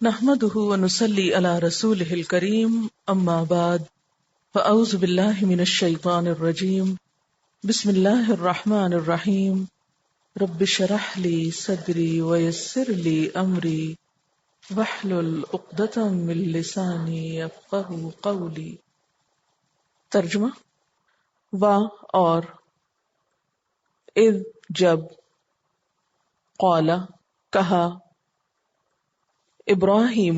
نحمده ونصلي على رسوله الكريم اما بعد فاعوذ بالله من الشيطان الرجيم بسم الله الرحمن الرحيم رب اشرح لي صدري ويسر لي امري واحلل عقدة من لساني يفقهوا قولي۔ ترجمہ: وا اور، اذ جب، قال کہا، ابراہیم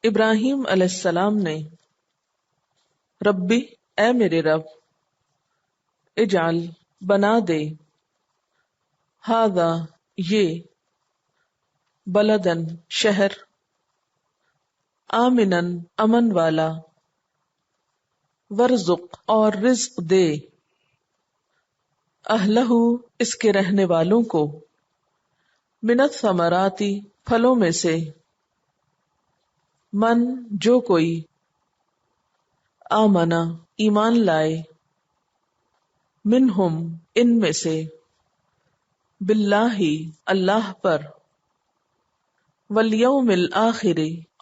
ابراہیم علیہ السلام نے، ربی اے میرے رب، اجعل بنا دے، ھذا یہ، بلدن شہر، آمنن امن والا، ورزق اور رزق دے، اہلہ اس کے رہنے والوں کو، من الثمرات پھلوں میں سے، من جو کوئی، آمنا ایمان لائے، منہم ان میں سے، باللہ اللہ پر، والیوم الآخر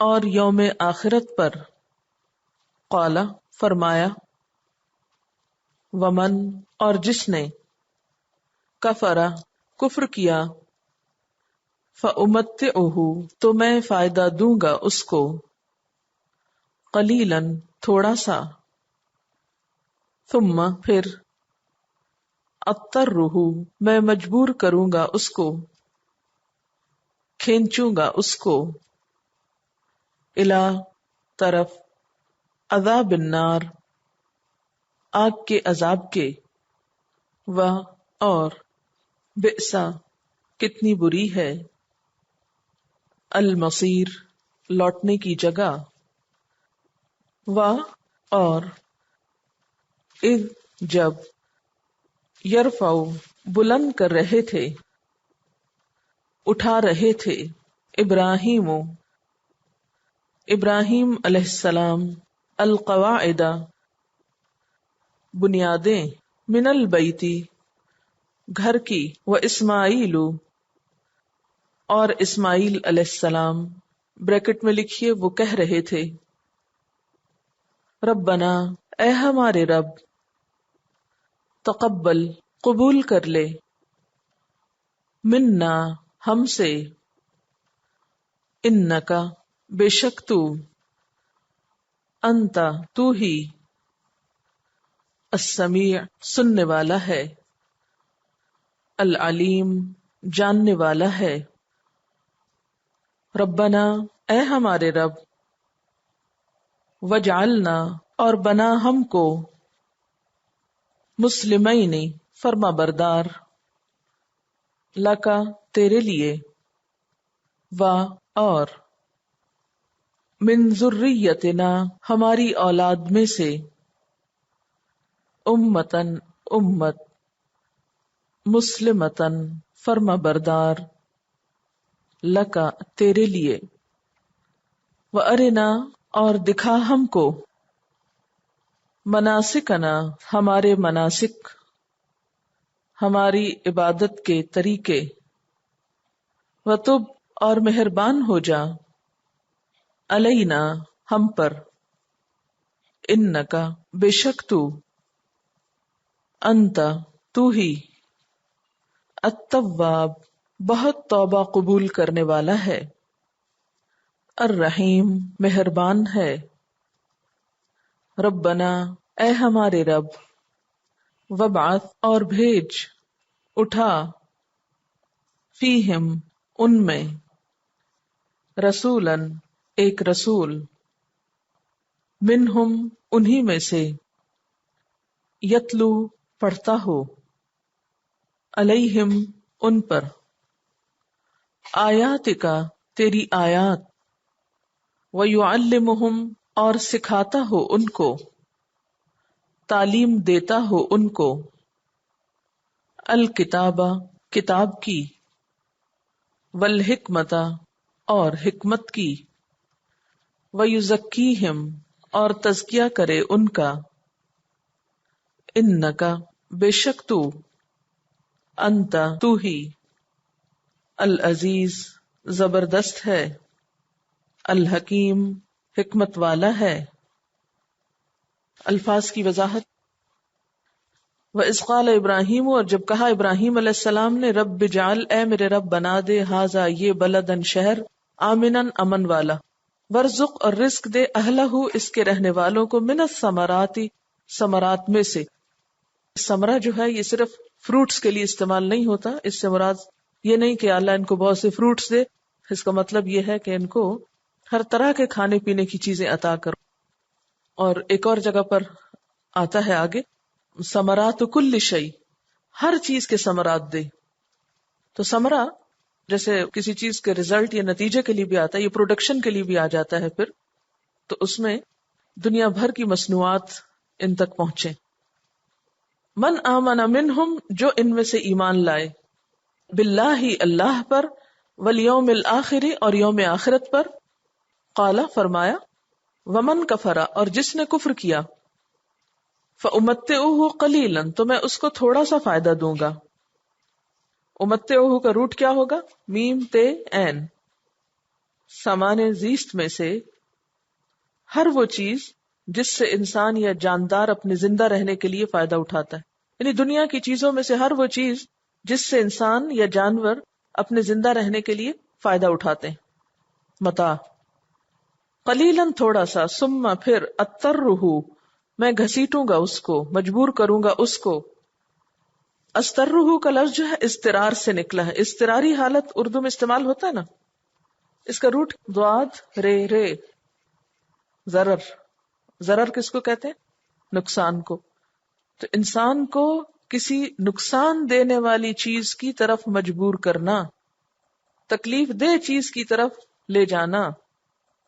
اور یوم آخرت پر، قال فرمایا، ومن اور جس نے، کفر کفر کیا، فأمتعہ تو میں فائدہ دوں گا اس کو، قلیلاً تھوڑا سا، ثم پھر، اضطرہ میں مجبور کروں گا اس کو، کھینچوں گا اس کو، الی طرف، عذاب النار آگ کے عذاب کے، و اور، بئسا کتنی بری ہے، المصیر لوٹنے کی جگہ، و اور، اذ جب، یرفع بلند کر رہے تھے، اٹھا رہے تھے، ابراہیم ابراہیم علیہ السلام، القواعد بنیادیں، من البیتی گھر کی، و اسماعیل اور اسماعیل علیہ السلام، بریکٹ میں لکھیے وہ کہہ رہے تھے، ربنا اے ہمارے رب، تقبل قبول کر لے، منا ہم سے، انکا بے شک تو، انتا تو ہی، السمیع سننے والا ہے، العلیم جاننے والا ہے، ربنا اے ہمارے رب، وجعلنا اور بنا ہم کو، مسلمین فرما بردار، لکا تیرے لیے، و اور، من ذریتنا ہماری اولاد میں سے، امتن امت، مسلمتن فرما بردار، لکا تیرے لیے، و ارنا اور دکھا ہم کو، مناسکنا ہمارے مناسک، ہماری عبادت کے طریقے، وتب اور مہربان ہو جا، علینا ہم پر، انکا بے شک تو، انتا تو ہی، التواب بہت توبہ قبول کرنے والا ہے، الرحیم مہربان ہے، ربنا اے ہمارے رب، وابعث اور بھیج، اٹھا، فیہم ان میں، رسولاً ایک رسول، منہم انہی میں سے، یتلو پڑھتا ہو، علیہم ان پر، آیاتک تیری آیات، ویعلمہم اور سکھاتا ہو ان کو، تعلیم دیتا ہو ان کو، الکتاب کتاب کی، والحکمت اور حکمت کی، ویزکیہم اور تزکیہ کرے ان کا، انکا بے شک تو، انتا تو ہی، العزیز زبردست ہے، الحکیم حکمت والا ہے. الفاظ کی وضاحت. وَإِذْ قَالَ ابراہیم، اور جب کہا ابراہیم علیہ السلام نے، رب اجعل، اے میرے رب بنا دے، ھذا یہ، بلدن شہر، آمنن امن والا، ورزق اور رزق دے، اہلہ اس کے رہنے والوں کو، من الثمرات ثمرات میں سے. ثمرہ جو ہے یہ صرف فروٹس کے لیے استعمال نہیں ہوتا، اس سے مراد یہ نہیں کہ اللہ ان کو بہت سے فروٹس دے، اس کا مطلب یہ ہے کہ ان کو ہر طرح کے کھانے پینے کی چیزیں عطا کرو. اور ایک اور جگہ پر آتا ہے آگے، ثمرات کل شیء، ہر چیز کے ثمرات دے. تو ثمرہ جیسے کسی چیز کے ریزلٹ یا نتیجے کے لیے بھی آتا ہے، یہ پروڈکشن کے لیے بھی آ جاتا ہے پھر، تو اس میں دنیا بھر کی مصنوعات ان تک پہنچے. من آمن منہم، جو ان میں سے ایمان لائے، باللہ اللہ پر، والیوم الآخر اور یوم آخرت پر، قال فرمایا، ومن کفر اور جس نے کفر کیا، فأمتعہ قلیلا تو میں اس کو تھوڑا سا فائدہ دوں گا. امتعہ کا روٹ کیا ہوگا؟ میم تے این. سامان زیست میں سے ہر وہ چیز جس سے انسان یا جاندار اپنے زندہ رہنے کے لیے فائدہ اٹھاتا ہے، یعنی دنیا کی چیزوں میں سے ہر وہ چیز جس سے انسان یا جانور اپنے زندہ رہنے کے لیے فائدہ اٹھاتے ہیں. متاع. قلیلاً تھوڑا سا، ثم پھر، اضطرہ میں گھسیٹوں گا اس کو، مجبور کروں گا اس کو. استرہ کا لفظ جو ہے استرار سے نکلا ہے، استراری حالت اردو میں استعمال ہوتا ہے نا، اس کا روٹ ضاد رے رے، ضرر. ضرر کس کو کہتے ہیں؟ نقصان کو. تو انسان کو کسی نقصان دینے والی چیز کی طرف مجبور کرنا، تکلیف دہ چیز کی طرف لے جانا،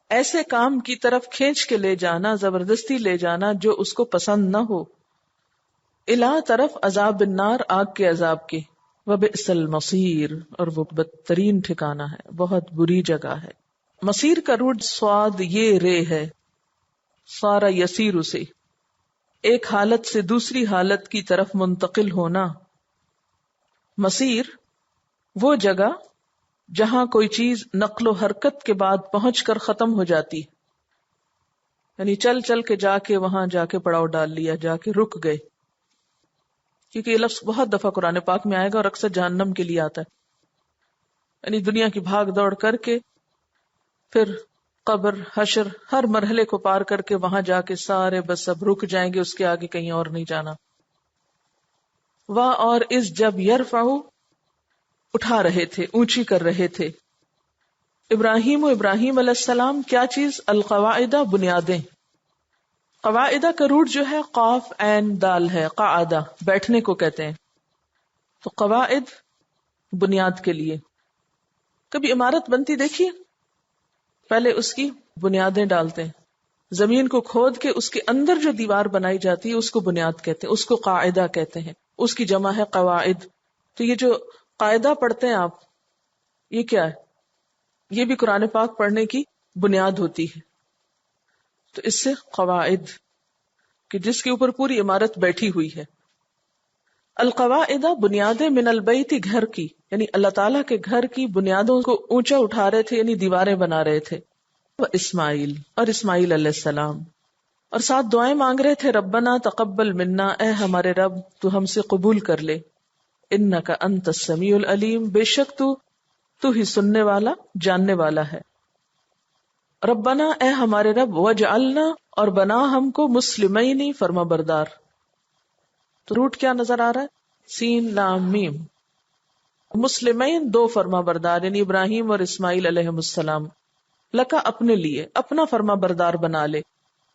ایسے کام کی طرف کھینچ کے لے جانا، زبردستی لے جانا جو اس کو پسند نہ ہو. الا طرف عذاب النار، آگ کے عذاب کے. وبئس المصیر اور وہ بدترین ٹھکانہ ہے، بہت بری جگہ ہے. مصیر کا روٹ سواد یہ رے ہے، سارا یسیر سے، ایک حالت سے دوسری حالت کی طرف منتقل ہونا. مصیر وہ جگہ جہاں کوئی چیز نقل و حرکت کے بعد پہنچ کر ختم ہو جاتی، یعنی چل چل کے جا کے وہاں جا کے پڑاؤ ڈال لیا، جا کے رک گئے. کیونکہ یہ لفظ بہت دفعہ قرآن پاک میں آئے گا اور اکثر جہنم کے لیے آتا ہے، یعنی دنیا کی بھاگ دوڑ کر کے پھر قبر، حشر، ہر مرحلے کو پار کر کے وہاں جا کے سارے بس اب رک جائیں گے، اس کے آگے کہیں اور نہیں جانا. اور اس جب یرفعو اٹھا رہے تھے، اونچی کر رہے تھے، ابراہیم علیہ السلام کیا چیز؟ القواعد بنیادیں. قواعدہ کا روٹ جو ہے قاف عین دال ہے، قاعدہ بیٹھنے کو کہتے ہیں. تو قواعد بنیاد کے لیے. کبھی عمارت بنتی دیکھیے، پہلے اس کی بنیادیں ڈالتے ہیں، زمین کو کھود کے اس کے اندر جو دیوار بنائی جاتی ہے اس کو بنیاد کہتے ہیں، اس کو قاعدہ کہتے ہیں، اس کی جمع ہے قواعد. تو یہ جو قاعدہ پڑھتے ہیں آپ، یہ کیا ہے؟ یہ بھی قرآن پاک پڑھنے کی بنیاد ہوتی ہے. تو اس سے قواعد کہ جس کے اوپر پوری عمارت بیٹھی ہوئی ہے. القواعد بنیادیں، من البیت گھر کی، یعنی اللہ تعالیٰ کے گھر کی بنیادوں کو اونچا اٹھا رہے تھے، یعنی دیواریں بنا رہے تھے. اسماعیل اور اسماعیل علیہ السلام، اور ساتھ دعائیں مانگ رہے تھے، ربنا تقبل منا، اے ہمارے رب تو ہم سے قبول کر لے، انک انت السمیع العلیم، بے شک تو ہی سننے والا جاننے والا ہے. ربنا اے ہمارے رب، وجعلنا اور بنا ہم کو، مسلمین فرما بردار. تو روٹ کیا نظر آ رہا ہے؟ سین لام میم. مسلمین دو فرما بردار، یعنی ابراہیم اور اسماعیل علیہ السلام. لکا اپنے لیے، اپنا فرما بردار بنا لے.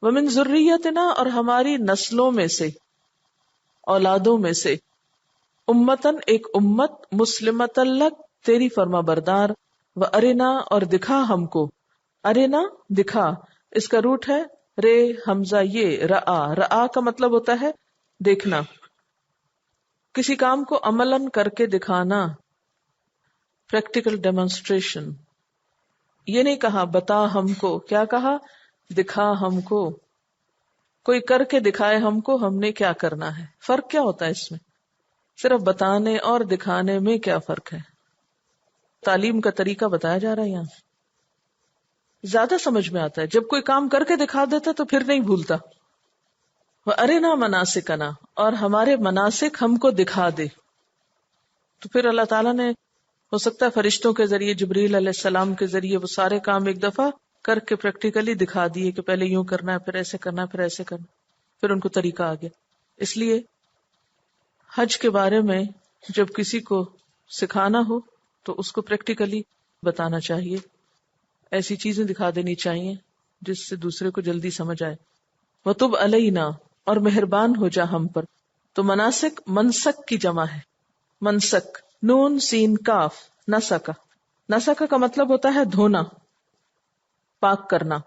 ومن ذریتنا اور ہماری نسلوں میں سے، اولادوں میں سے، امتن ایک امت، مسلمتن لک تیری فرما بردار، و ارنا اور دکھا ہم کو. ارنا دکھا، اس کا روٹ ہے رے حمزہ یہ رآ. رآ کا مطلب ہوتا ہے دیکھنا، کسی کام کو عملاً کر کے دکھانا، پریکٹیکل ڈیمونسٹریشن. یہ نہیں کہا بتا ہم کو، کیا کہا؟ دکھا ہم کو. کوئی کر کے دکھائے ہم کو، ہم نے کیا کرنا ہے. فرق کیا ہوتا ہے اس میں؟ صرف بتانے اور دکھانے میں کیا فرق ہے؟ تعلیم کا طریقہ بتایا جا رہا ہے یہاں. زیادہ سمجھ میں آتا ہے. جب کوئی کام کر کے دکھا دیتا تو پھر نہیں بھولتا. وَأَرِنَا مَنَاسِكَنَا، اور ہمارے مناسک ہم کو دکھا دے. تو پھر اللہ تعالیٰ نے ہو سکتا ہے فرشتوں کے ذریعے، جبریل علیہ السلام کے ذریعے وہ سارے کام ایک دفعہ کر کے پریکٹیکلی دکھا دیے کہ پہلے یوں کرنا ہے، پھر ایسے کرنا ہے، پھر ایسے کرنا، پھر ان کو طریقہ آ گیا. اس لیے حج کے بارے میں جب کسی کو سکھانا ہو تو اس کو پریکٹیکلی بتانا چاہیے، ایسی چیزیں دکھا دینی چاہیے جس سے دوسرے کو جلدی سمجھ آئے. وَتُبْ عَلَيْنَا، اور مہربان ہو جا ہم پر. تو مناسک منسک کی جمع ہے. منسک نون سین کاف نسکا. نسکا کا مطلب ہوتا ہے دھونا، پاک کرنا.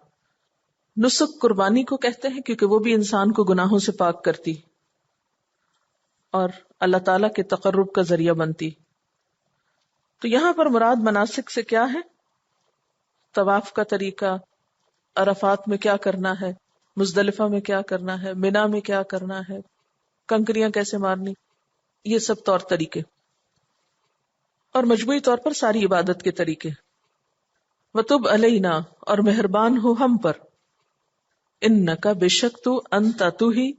نسک قربانی کو کہتے ہیں کیونکہ وہ بھی انسان کو گناہوں سے پاک کرتی اور اللہ تعالیٰ کے تقرب کا ذریعہ بنتی. تو یہاں پر مراد مناسک سے کیا ہے؟ طواف کا طریقہ، عرفات میں کیا کرنا ہے، مزدلفہ میں کیا کرنا ہے، منا میں کیا کرنا ہے، کنکریاں کیسے مارنی، یہ سب طور طریقے اور مجموعی طور پر ساری عبادت کے طریقے. وَتُبْ عَلَيْنَا، اور مہربان ہو ہم پر. اِنَّكَ، بے شک تو، انت تو ہی،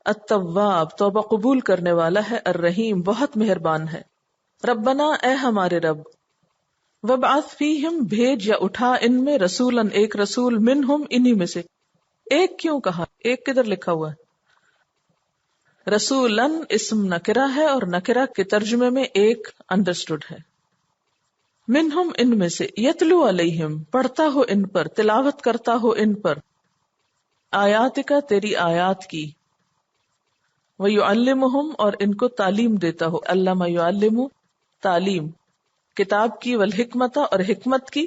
التواب، توبہ قبول کرنے والا ہے، الرحیم، بہت مہربان ہے. ربنا، اے ہمارے رب. وَابْعَثْ فِيهِمْ، بھیج یا اٹھا ان میں، رسولاً، ایک رسول، منہم، انہی میں سے. ایک کیوں کہا؟ ایک کدھر لکھا ہوا ہے؟ رسولاً اسم نکرہ ہے اور نکرہ کے ترجمے میں ایک انڈرسٹوڈ ہے. منہم، ان میں سے، یتلو علیہم، پڑھتا ہو ان پر، تلاوت کرتا ہو ان پر، آیات کا، تیری آیات کی. وَيُعَلِّمُهُمْ، اور ان کو تعلیم دیتا ہو. علّمَ یعلم، تعلیم، کتاب کی، والحکمت، اور حکمت کی.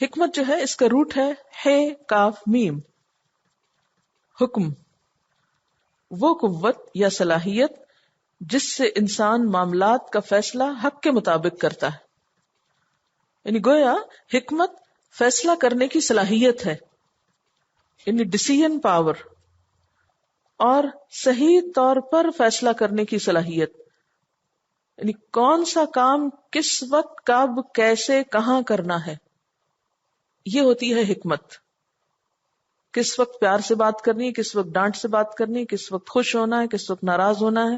حکمت جو ہے اس کا روٹ ہے ہے کاف میم. حکم، وہ قوت یا صلاحیت جس سے انسان معاملات کا فیصلہ حق کے مطابق کرتا ہے. یعنی گویا حکمت فیصلہ کرنے کی صلاحیت ہے، یعنی ڈیسیژن پاور، اور صحیح طور پر فیصلہ کرنے کی صلاحیت. یعنی کون سا کام کس وقت، کب، کیسے، کہاں کرنا ہے، یہ ہوتی ہے حکمت. کس وقت پیار سے بات کرنی ہے، کس وقت ڈانٹ سے بات کرنی ہے، کس وقت خوش ہونا ہے، کس وقت ناراض ہونا ہے.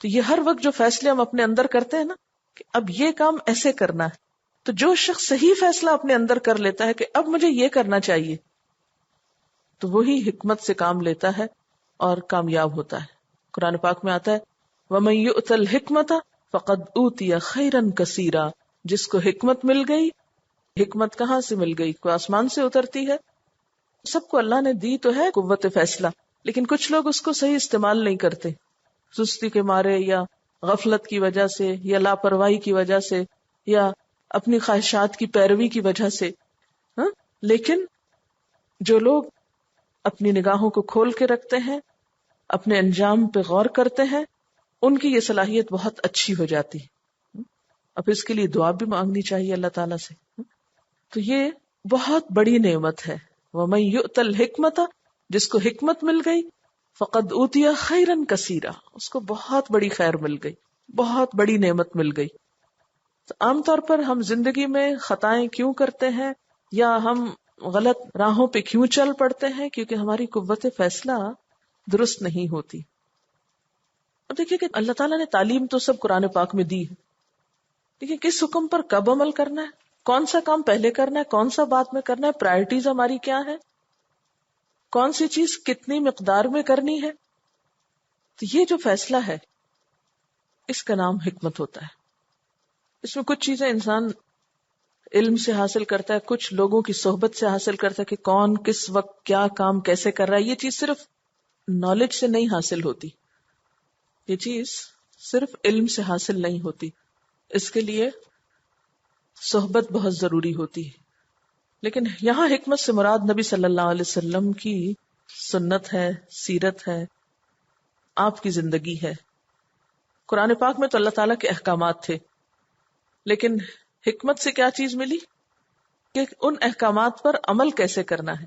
تو یہ ہر وقت جو فیصلے ہم اپنے اندر کرتے ہیں نا کہ اب یہ کام ایسے کرنا ہے، تو جو شخص صحیح فیصلہ اپنے اندر کر لیتا ہے کہ اب مجھے یہ کرنا چاہیے، تو وہی حکمت سے کام لیتا ہے اور کامیاب ہوتا ہے. قرآن پاک میں آتا ہے وَمَن يُؤْتَ الْحِكْمَةَ فَقَدْ أُوتِيَ خَيْرًا كَثِيرًا. جس کو حکمت مل گئی. حکمت کہاں سے مل گئی؟ کوئی آسمان سے اترتی ہے؟ سب کو اللہ نے دی تو ہے قوت فیصلہ، لیکن کچھ لوگ اس کو صحیح استعمال نہیں کرتے، سستی کے مارے یا غفلت کی وجہ سے یا لاپرواہی کی وجہ سے یا اپنی خواہشات کی پیروی کی وجہ سے. لیکن جو لوگ اپنی نگاہوں کو کھول کے رکھتے ہیں، اپنے انجام پہ غور کرتے ہیں، ان کی یہ صلاحیت بہت اچھی ہو جاتی. اب اس کے لیے دعا بھی مانگنی چاہیے اللہ تعالیٰ سے. تو یہ بہت بڑی نعمت ہے. وَمَن يُؤْتَ الْحِكْمَةَ، جس کو حکمت مل گئی، فَقَدْ أُوتِيَ خَيْرًا كَثِيرًا، اس کو بہت بڑی خیر مل گئی، بہت بڑی نعمت مل گئی. تو عام طور پر ہم زندگی میں خطائیں کیوں کرتے ہیں یا ہم غلط راہوں پہ کیوں چل پڑتے ہیں؟ کیونکہ ہماری قوت فیصلہ درست نہیں ہوتی. اب دیکھیے کہ اللہ تعالیٰ نے تعلیم تو سب قرآن پاک میں دی ہے، دیکھیے کس حکم پر کب عمل کرنا ہے، کون سا کام پہلے کرنا ہے، کون سا بعد میں کرنا ہے، پرائرٹیز ہماری کیا ہے، کون سی چیز کتنی مقدار میں کرنی ہے. تو یہ جو فیصلہ ہے اس کا نام حکمت ہوتا ہے. اس میں کچھ چیزیں انسان علم سے حاصل کرتا ہے، کچھ لوگوں کی صحبت سے حاصل کرتا ہے کہ کون کس وقت کیا کام کیسے کر رہا ہے. یہ چیز صرف نالج سے نہیں حاصل ہوتی، یہ چیز صرف علم سے حاصل نہیں ہوتی، اس کے لیے صحبت بہت ضروری ہوتی ہے. لیکن یہاں حکمت سے مراد نبی صلی اللہ علیہ وسلم کی سنت ہے، سیرت ہے، آپ کی زندگی ہے. قرآن پاک میں تو اللہ تعالیٰ کے احکامات تھے، لیکن حکمت سے کیا چیز ملی کہ ان احکامات پر عمل کیسے کرنا ہے.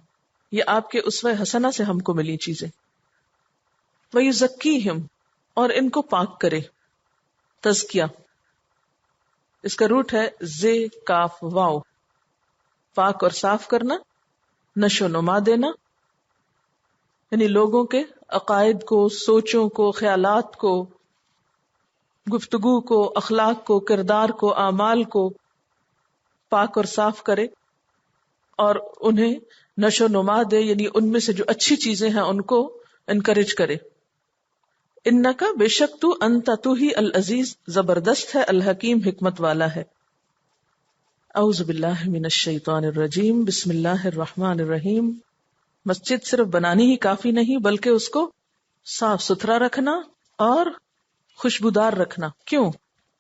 یہ آپ کے اسوہ حسنہ سے ہم کو ملی چیزیں. وَيُزَكِّيهِمْ، اور ان کو پاک کرے. تزکیہ اس کا روٹ ہے زے کاف واو. پاک اور صاف کرنا، نشو نما دینا، یعنی لوگوں کے عقائد کو، سوچوں کو، خیالات کو، گفتگو کو، اخلاق کو، کردار کو، اعمال کو پاک اور صاف کرے اور انہیں نشو نما دے، یعنی ان میں سے جو اچھی چیزیں ہیں ان کو انکریج کرے. انکا بے شک تو، انت تو ہی العزیز زبردست ہے، الحکیم حکمت والا ہے. اعوذ باللہ من الشیطان الرجیم، بسم اللہ الرحمن الرحیم. مسجد صرف بنانی ہی کافی نہیں بلکہ اس کو صاف ستھرا رکھنا اور خوشبودار رکھنا. کیوں؟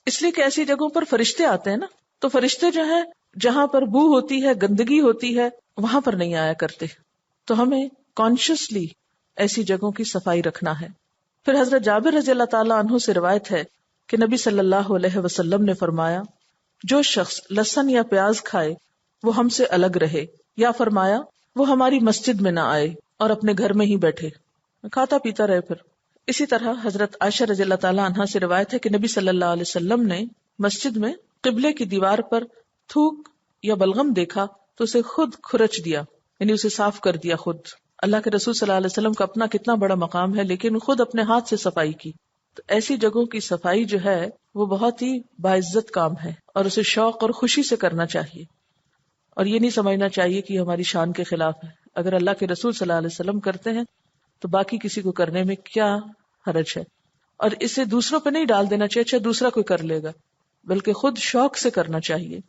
اس لیے کہ ایسی جگہوں پر فرشتے آتے ہیں نا، تو فرشتے جو ہیں جہاں پر بو ہوتی ہے، گندگی ہوتی ہے، وہاں پر نہیں آیا کرتے. تو ہمیں کانشیسلی ایسی جگہوں کی صفائی رکھنا ہے. پھر حضرت جابر رضی اللہ تعالیٰ عنہ سے روایت ہے کہ نبی صلی اللہ علیہ وسلم نے فرمایا، جو شخص لہسن یا پیاز کھائے وہ ہم سے الگ رہے، یا فرمایا وہ ہماری مسجد میں نہ آئے اور اپنے گھر میں ہی بیٹھے، کھاتا پیتا رہے. پھر اسی طرح حضرت عائشہ رضی اللہ تعالیٰ عنہ سے روایت ہے کہ نبی صلی اللہ علیہ وسلم نے مسجد میں قبلے کی دیوار پر تھوک یا بلغم دیکھا تو اسے خود کھرچ دیا، یعنی اسے صاف کر دیا خود. اللہ کے رسول صلی اللہ علیہ وسلم کا اپنا کتنا بڑا مقام ہے، لیکن خود اپنے ہاتھ سے صفائی کی. تو ایسی جگہوں کی صفائی جو ہے وہ بہت ہی باعزت کام ہے اور اسے شوق اور خوشی سے کرنا چاہیے، اور یہ نہیں سمجھنا چاہیے کہ ہماری شان کے خلاف ہے. اگر اللہ کے رسول صلی اللہ علیہ وسلم کرتے ہیں تو باقی کسی کو کرنے میں کیا حرج ہے، اور اسے دوسروں پہ نہیں ڈال دینا چاہیے اچھا دوسرا کوئی کر لے گا، بلکہ خود شوق سے کرنا چاہیے.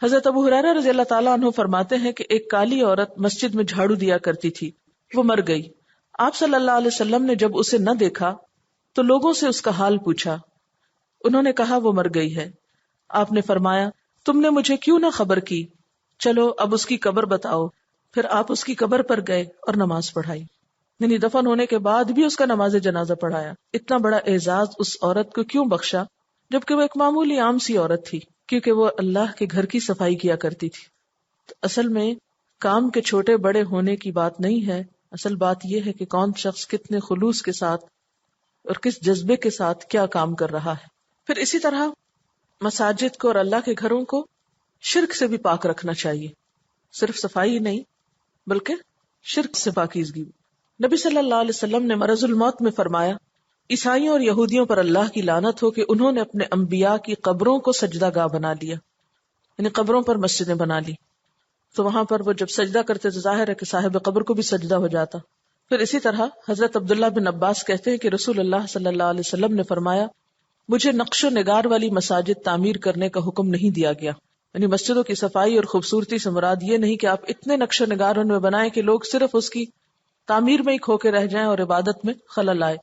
حضرت ابو ہریرہ رضی اللہ تعالیٰ عنہ فرماتے ہیں کہ ایک کالی عورت مسجد میں جھاڑو دیا کرتی تھی، وہ مر گئی. آپ صلی اللہ علیہ وسلم نے جب اسے نہ دیکھا تو لوگوں سے اس کا حال پوچھا. انہوں نے کہا وہ مر گئی ہے. آپ نے فرمایا تم نے مجھے کیوں نہ خبر کی، چلو اب اس کی قبر بتاؤ. پھر آپ اس کی قبر پر گئے اور نماز پڑھائی، یعنی دفن ہونے کے بعد بھی اس کا نماز جنازہ پڑھایا. اتنا بڑا اعزاز اس عورت کو کیوں بخشا جبکہ وہ ایک معمولی عام سی عورت تھی، کیونکہ وہ اللہ کے گھر کی صفائی کیا کرتی تھی. تو اصل میں کام کے چھوٹے بڑے ہونے کی بات نہیں ہے، اصل بات یہ ہے کہ کون شخص کتنے خلوص کے ساتھ اور کس جذبے کے ساتھ کیا کام کر رہا ہے. پھر اسی طرح مساجد کو اور اللہ کے گھروں کو شرک سے بھی پاک رکھنا چاہیے. صرف صفائی نہیں بلکہ شرک سے پاکیزگی. نبی صلی اللہ علیہ وسلم نے مرض الموت میں فرمایا، عیسائیوں اور یہودیوں پر اللہ کی لعنت ہو کہ انہوں نے اپنے انبیاء کی قبروں کو سجدہ گاہ بنا لیا، یعنی قبروں پر مسجدیں بنا لی. تو وہاں پر وہ جب سجدہ کرتے تو ظاہر ہے کہ صاحب قبر کو بھی سجدہ ہو جاتا. پھر اسی طرح حضرت عبداللہ بن عباس کہتے ہیں کہ رسول اللہ صلی اللہ علیہ وسلم نے فرمایا، مجھے نقش و نگار والی مساجد تعمیر کرنے کا حکم نہیں دیا گیا. یعنی مسجدوں کی صفائی اور خوبصورتی سے مراد یہ نہیں کہ آپ اتنے نقش و نگار ان میں بنائیں کہ لوگ صرف اس کی تعمیر میں ہی کھو کے رہ جائیں اور عبادت میں خلل آئے.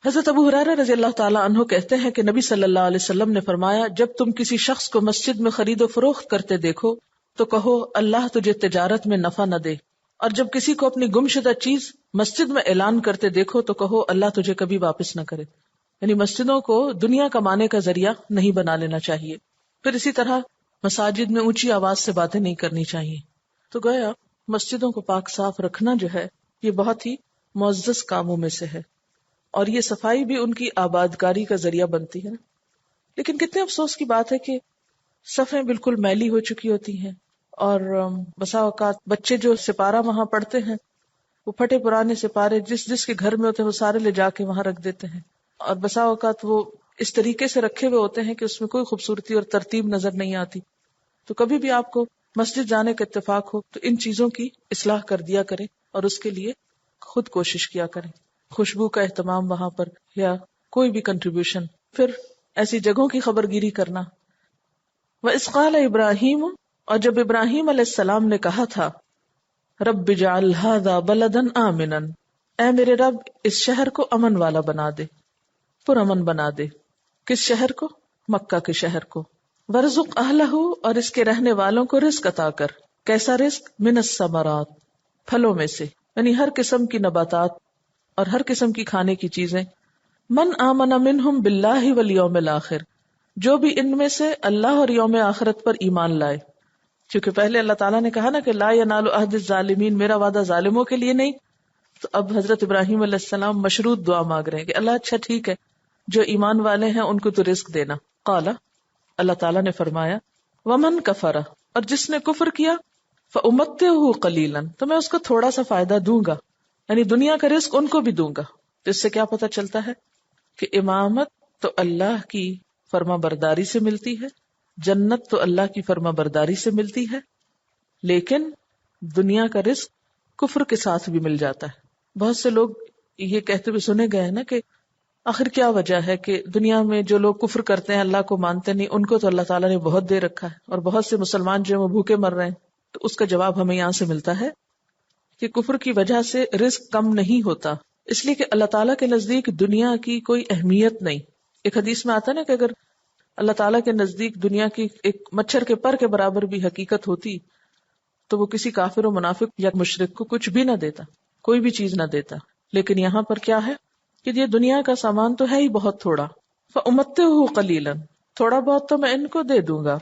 حضرت ابو ہریرہ رضی اللہ تعالیٰ عنہ کہتے ہیں کہ نبی صلی اللہ علیہ وسلم نے فرمایا، جب تم کسی شخص کو مسجد میں خرید و فروخت کرتے دیکھو تو کہو اللہ تجھے تجارت میں نفع نہ دے، اور جب کسی کو اپنی گم شدہ چیز مسجد میں اعلان کرتے دیکھو تو کہو اللہ تجھے کبھی واپس نہ کرے. یعنی مسجدوں کو دنیا کمانے کا ذریعہ نہیں بنا لینا چاہیے. پھر اسی طرح مساجد میں اونچی آواز سے باتیں نہیں کرنی چاہیے. تو گویا مسجدوں کو پاک صاف رکھنا جو ہے یہ بہت ہی معزز کاموں میں سے ہے، اور یہ صفائی بھی ان کی آبادکاری کا ذریعہ بنتی ہے. لیکن کتنے افسوس کی بات ہے کہ صفیں بالکل میلی ہو چکی ہوتی ہیں، اور بسا اوقات بچے جو سپارہ وہاں پڑھتے ہیں وہ پھٹے پرانے سپارے جس کے گھر میں ہوتے ہیں وہ سارے لے جا کے وہاں رکھ دیتے ہیں، اور بسا اوقات وہ اس طریقے سے رکھے ہوئے ہوتے ہیں کہ اس میں کوئی خوبصورتی اور ترتیب نظر نہیں آتی. تو کبھی بھی آپ کو مسجد جانے کا اتفاق ہو تو ان چیزوں کی اصلاح کر دیا کریں اور اس کے لیے خود کوشش کیا کریں، خوشبو کا اہتمام وہاں پر یا کوئی بھی کنٹریبیوشن. پھر ایسی جگہوں کی خبر گیری کرنا. وَإِذْ قَالَ ابراہیم، اور جب ابراہیم علیہ السلام نے کہا تھا، رب اجعل هذا بلدا آمنا، اے میرے رب اس شہر کو امن والا بنا دے، پرامن بنا دے. کس شہر کو؟ مکہ کے شہر کو. وارزق اہلہ، اور اس کے رہنے والوں کو رزق عطا کر. کیسا رزق؟ من الثمرات، پھلوں میں سے، یعنی ہر قسم کی نباتات اور ہر قسم کی کھانے کی چیزیں. من آمن منہم باللہ والیوم الآخر، جو بھی ان میں سے اللہ اور یوم آخرت پر ایمان لائے. کیونکہ پہلے اللہ تعالیٰ نے کہا نا کہ لا ینال عہد الظالمین، میرا وعدہ ظالموں کے لیے نہیں. تو اب حضرت ابراہیم علیہ السلام مشروط دعا مانگ رہے ہیں کہ اللہ اچھا ٹھیک ہے، جو ایمان والے ہیں ان کو تو رزق دینا. قال، اللہ تعالیٰ نے فرمایا، ومن کفر، اور جس نے کفر کیا، فَأُمَتِّعُهُ قَلِيلًا، تو میں اس کو تھوڑا سا فائدہ دوں گا، یعنی دنیا کا رزق ان کو بھی دوں گا. تو اس سے کیا پتہ چلتا ہے کہ امامت تو اللہ کی فرما برداری سے ملتی ہے، جنت تو اللہ کی فرما برداری سے ملتی ہے، لیکن دنیا کا رزق کفر کے ساتھ بھی مل جاتا ہے. بہت سے لوگ یہ کہتے ہوئے سنے گئے ہیں نا کہ آخر کیا وجہ ہے کہ دنیا میں جو لوگ کفر کرتے ہیں، اللہ کو مانتے نہیں، ان کو تو اللہ تعالیٰ نے بہت دے رکھا ہے، اور بہت سے مسلمان جو ہیں وہ بھوکے مر رہے ہیں. تو اس کا جواب ہمیں یہاں سے ملتا ہے کہ کفر کی وجہ سے رزق کم نہیں ہوتا، اس لیے کہ اللہ تعالیٰ کے نزدیک دنیا کی کوئی اہمیت نہیں. ایک حدیث میں آتا ہے نا کہ اگر اللہ تعالیٰ کے نزدیک دنیا کی ایک مچھر کے پر کے برابر بھی حقیقت ہوتی تو وہ کسی کافر و منافق یا مشرک کو کچھ بھی نہ دیتا، کوئی بھی چیز نہ دیتا. لیکن یہاں پر کیا ہے کہ یہ دنیا کا سامان تو ہے ہی بہت تھوڑا. فَأُمَتِّعُهُ قَلِيلًا، تھوڑا بہت تو میں ان کو دے دوں گا.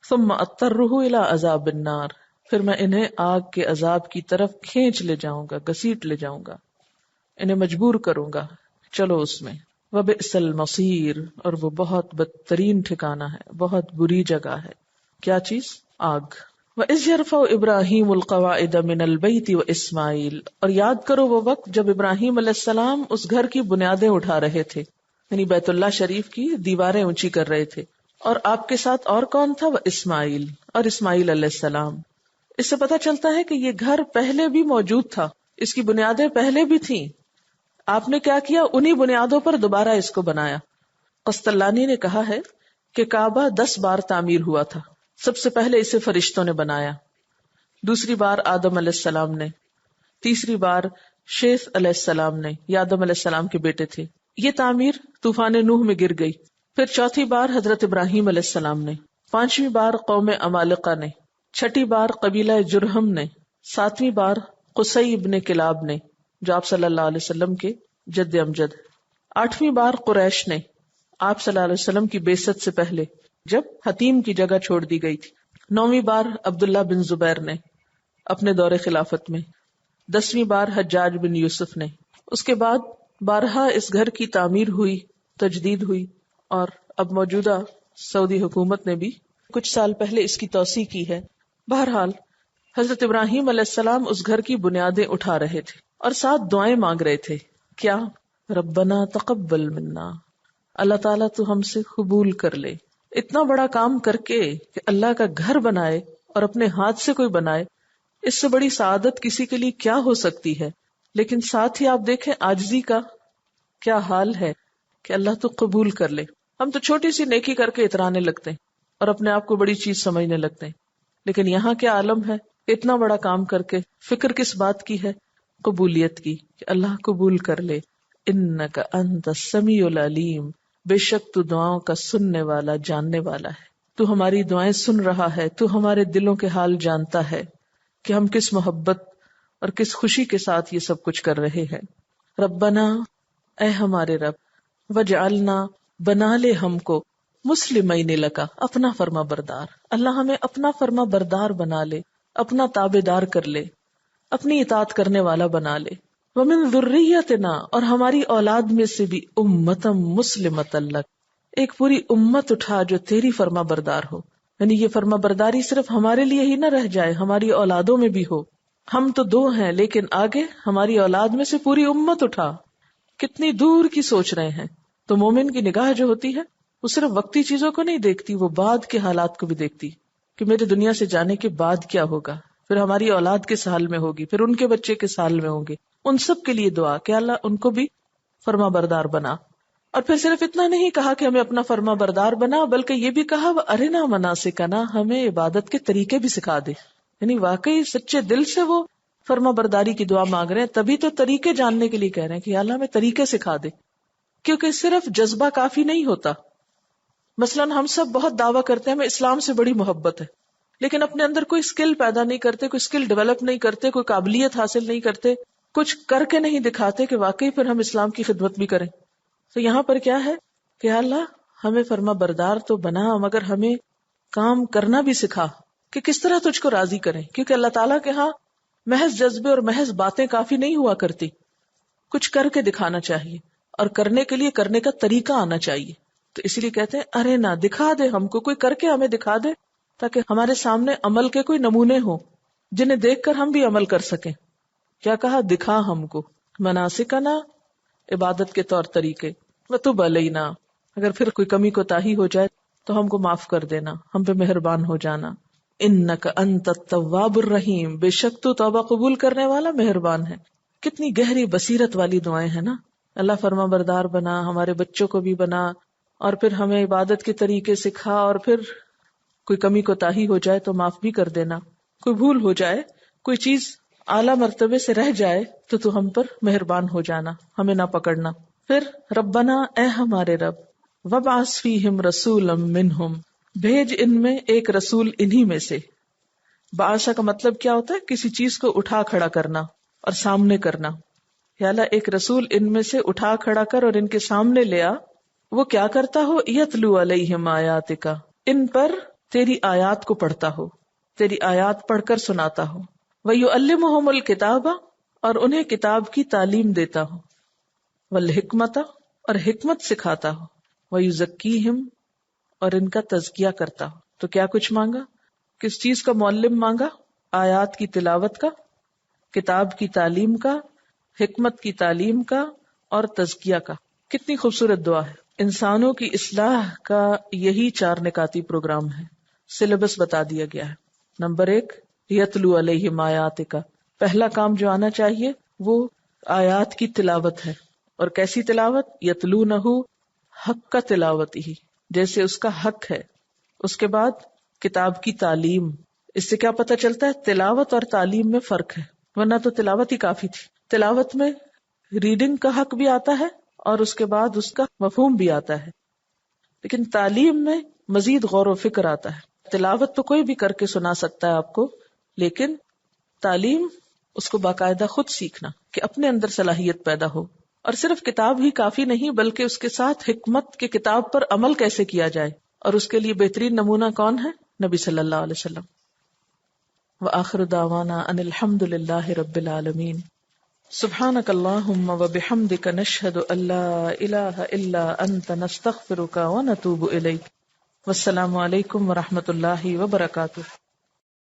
ثُمَّ أَضْطَرُّهُ إِلَىٰ عَذَابِ النَّارِ، پھر میں انہیں آگ کے عذاب کی طرف کھینچ لے جاؤں گا، گھسیٹ لے جاؤں گا، انہیں مجبور کروں گا چلو اس میں. وَبِئْسَ الْمَصِيرُ، اور وہ بہت بدترین ٹھکانہ ہے، بہت بری جگہ ہے. کیا چیز؟ آگ. وَإِذْ يَرْفَعُ إِبْرَاهِيمُ الْقَوَاعِدَ مِنَ الْبَيْتِ وَإِسْمَاعِيلُ، اور یاد کرو وہ وقت جب ابراہیم علیہ السلام اس گھر کی بنیادیں اٹھا رہے تھے، یعنی بیت اللہ شریف کی دیواریں اونچی کر رہے تھے. اور آپ کے ساتھ اور کون تھا؟ وَإِسْمَاعِيلُ، اور اسماعیل علیہ السلام. اس سے پتہ چلتا ہے کہ یہ گھر پہلے بھی موجود تھا، اس کی بنیادیں پہلے بھی تھیں. آپ نے کیا کیا؟ انہی بنیادوں پر دوبارہ اس کو بنایا. قسطلانی نے کہا ہے کہ کعبہ 10 بار تعمیر ہوا تھا. سب سے پہلے اسے فرشتوں نے بنایا، دوسری بار آدم علیہ السلام نے، تیسری بار شیث علیہ السلام نے، یہ آدم علیہ السلام کے بیٹے تھے. یہ تعمیر طوفان نوح میں گر گئی. پھر چوتھی بار حضرت ابراہیم علیہ السلام نے، پانچویں بار قوم عمالقہ نے، چھٹی بار قبیلہ جرہم نے، ساتویں بار قصی ابن کلاب نے جو آپ صلی اللہ علیہ وسلم کے جد امجد، آٹھویں بار قریش نے آپ صلی اللہ علیہ وسلم کی بعثت سے پہلے جب حتیم کی جگہ چھوڑ دی گئی تھی، نویں بار عبداللہ بن زبیر نے اپنے دور خلافت میں، 10ویں بار حجاج بن یوسف نے. اس کے بعد بارہا اس گھر کی تعمیر ہوئی، تجدید ہوئی، اور اب موجودہ سعودی حکومت نے بھی کچھ سال پہلے اس کی توسیع کی ہے. بہرحال حضرت ابراہیم علیہ السلام اس گھر کی بنیادیں اٹھا رہے تھے اور ساتھ دعائیں مانگ رہے تھے. کیا؟ ربنا تقبل منا، اللہ تعالیٰ تو ہم سے قبول کر لے. اتنا بڑا کام کر کے کہ اللہ کا گھر بنائے اور اپنے ہاتھ سے کوئی بنائے، اس سے بڑی سعادت کسی کے لیے کیا ہو سکتی ہے. لیکن ساتھ ہی آپ دیکھیں عاجزی کا کیا حال ہے کہ اللہ تو قبول کر لے. ہم تو چھوٹی سی نیکی کر کے اترانے لگتے ہیں اور اپنے آپ کو بڑی چیز سمجھنے لگتے ہیں، لیکن یہاں کیا عالم ہے، اتنا بڑا کام کر کے فکر کس بات کی ہے؟ قبولیت کی، کہ اللہ قبول کر لے. انک انت السمیع العلیم، بے شک تو دعاؤں کا سننے والا، جاننے والا ہے. تو ہماری دعائیں سن رہا ہے، تو ہمارے دلوں کے حال جانتا ہے کہ ہم کس محبت اور کس خوشی کے ساتھ یہ سب کچھ کر رہے ہیں. ربنا، اے ہمارے رب، وجعلنا، بنا لے ہم کو، مسلمین لکا، اپنا فرما بردار. اللہ ہمیں اپنا فرما بردار بنا لے، اپنا تابع دار کر لے، اپنی اطاعت کرنے والا بنا لے. ومن ذریتنا، اور ہماری اولاد میں سے بھی امتم مسلمۃ لک، ایک پوری امت اٹھا جو تیری فرما بردار ہو. یعنی یہ فرما برداری صرف ہمارے لیے ہی نہ رہ جائے، ہماری اولادوں میں بھی ہو. ہم تو 2 ہیں لیکن آگے ہماری اولاد میں سے پوری امت اٹھا. کتنی دور کی سوچ رہے ہیں. تو مومن کی نگاہ جو ہوتی ہے وہ صرف وقتی چیزوں کو نہیں دیکھتی، وہ بعد کے حالات کو بھی دیکھتی کہ میرے دنیا سے جانے کے بعد کیا ہوگا، پھر ہماری اولاد کس حال میں ہوگی، پھر ان کے بچے کس حال میں ہوں گے. ان سب کے لیے دعا کہ اللہ ان کو بھی فرما بردار بنا. اور پھر صرف اتنا نہیں کہا کہ ہمیں اپنا فرما بردار بنا، بلکہ یہ بھی کہا ارنا مناسکنا، ہمیں عبادت کے طریقے بھی سکھا دے. یعنی واقعی سچے دل سے وہ فرما برداری کی دعا مانگ رہے ہیں، تبھی تو طریقے جاننے کے لیے کہہ رہے ہیں کہ اللہ ہمیں طریقے سکھا دے. کیونکہ صرف جذبہ کافی نہیں ہوتا. مثلاً ہم سب بہت دعویٰ کرتے ہیں ہمیں اسلام سے بڑی محبت ہے، لیکن اپنے اندر کوئی اسکل پیدا نہیں کرتے، کوئی اسکل ڈیولپ نہیں کرتے، کوئی قابلیت حاصل نہیں کرتے، کچھ کر کے نہیں دکھاتے کہ واقعی پھر ہم اسلام کی خدمت بھی کریں. تو یہاں پر کیا ہے کہ اللہ ہمیں فرما بردار تو بنا، مگر ہمیں کام کرنا بھی سکھا کہ کس طرح تجھ کو راضی کریں. کیونکہ اللہ تعالیٰ کے ہاں محض جذبے اور محض باتیں کافی نہیں ہوا کرتی، کچھ کر کے دکھانا چاہیے، اور کرنے کے لیے کرنے کا طریقہ آنا چاہیے. تو اسی لیے کہتے ہیں ارے نہ، دکھا دے ہم کو، کوئی کر کے ہمیں دکھا دے تاکہ ہمارے سامنے عمل کے کوئی نمونے ہوں جنہیں دیکھ کر ہم بھی عمل کر سکیں. کیا کہا؟ دکھا ہم کو مناسکنا، عبادت کے طور طریقے، وتب علینا، اگر پھر کوئی کمی کوتاہی ہو جائے تو ہم کو معاف کر دینا، ہم پہ مہربان ہو جانا. انک انت التواب الرحیم، بے شک تو توبہ قبول کرنے والا مہربان ہے. کتنی گہری بصیرت والی دعائیں ہیں نا. اللہ فرما بردار بنا، ہمارے بچوں کو بھی بنا، اور پھر ہمیں عبادت کے طریقے سکھا، اور پھر کوئی کمی کوتاہی ہو جائے تو معاف بھی کر دینا. کوئی بھول ہو جائے، کوئی چیز اعلیٰ مرتبے سے رہ جائے تو ہم پر مہربان ہو جانا، ہمیں نہ پکڑنا. پھر ربنا، اے ہمارے رب، وابعث فیہم رسولا منہم، بھیج ان میں ایک رسول انہی میں سے. بعثہ کا مطلب کیا ہوتا ہے؟ کسی چیز کو اٹھا کھڑا کرنا اور سامنے کرنا. یا اللہ ایک رسول ان میں سے اٹھا کھڑا کر اور ان کے سامنے لیا، وہ کیا کرتا ہو؟ یتلو علیہم آیاتک، ان پر تیری آیات کو پڑھتا ہو، تیری آیات پڑھ کر سناتا ہو. وَيُعَلِّمُهُمُ الْكِتَابَ، اور انہیں کتاب کی تعلیم دیتا ہو. وَالْحِکْمَةَ، اور حکمت سکھاتا ہو. وَيُزَكِّيهِمْ، اور ان کا تزکیہ کرتا ہو. تو کیا کچھ مانگا؟ کس چیز کا معلم مانگا؟ آیات کی تلاوت کا، کتاب کی تعلیم کا، حکمت کی تعلیم کا، اور تزکیہ کا. کتنی خوبصورت دعا ہے. انسانوں کی اصلاح کا یہی 4 نکاتی پروگرام ہے. سلیبس بتا دیا گیا ہے. نمبر 1، یتلو علیہم آیاتک، پہلا کام جو آنا چاہیے وہ آیات کی تلاوت ہے. اور کیسی تلاوت؟ یتلونہ حق تلاوت ہی، جیسے اس کا حق ہے. اس کے بعد کتاب کی تعلیم. اس سے کیا پتہ چلتا ہے؟ تلاوت اور تعلیم میں فرق ہے، ورنہ تو تلاوت ہی کافی تھی. تلاوت میں ریڈنگ کا حق بھی آتا ہے اور اس کے بعد اس کا مفہوم بھی آتا ہے، لیکن تعلیم میں مزید غور و فکر آتا ہے. تلاوت تو کوئی بھی کر کے سنا سکتا ہے آپ کو، لیکن تعلیم اس کو باقاعدہ خود سیکھنا کہ اپنے اندر صلاحیت پیدا ہو. اور صرف کتاب ہی کافی نہیں، بلکہ اس کے ساتھ حکمت کے کتاب پر عمل کیسے کیا جائے، اور اس کے لیے بہترین نمونہ کون ہے؟ نبی صلی اللہ علیہ وسلم. وآخر دعوانا ان الحمد للہ رب العالمین. سبحانک اللہم وبحمدک، نشہد ان لا الہ الا انت، نستغفرک ونتوب الیک. والسلام علیکم ورحمۃ اللہ وبرکاتہ.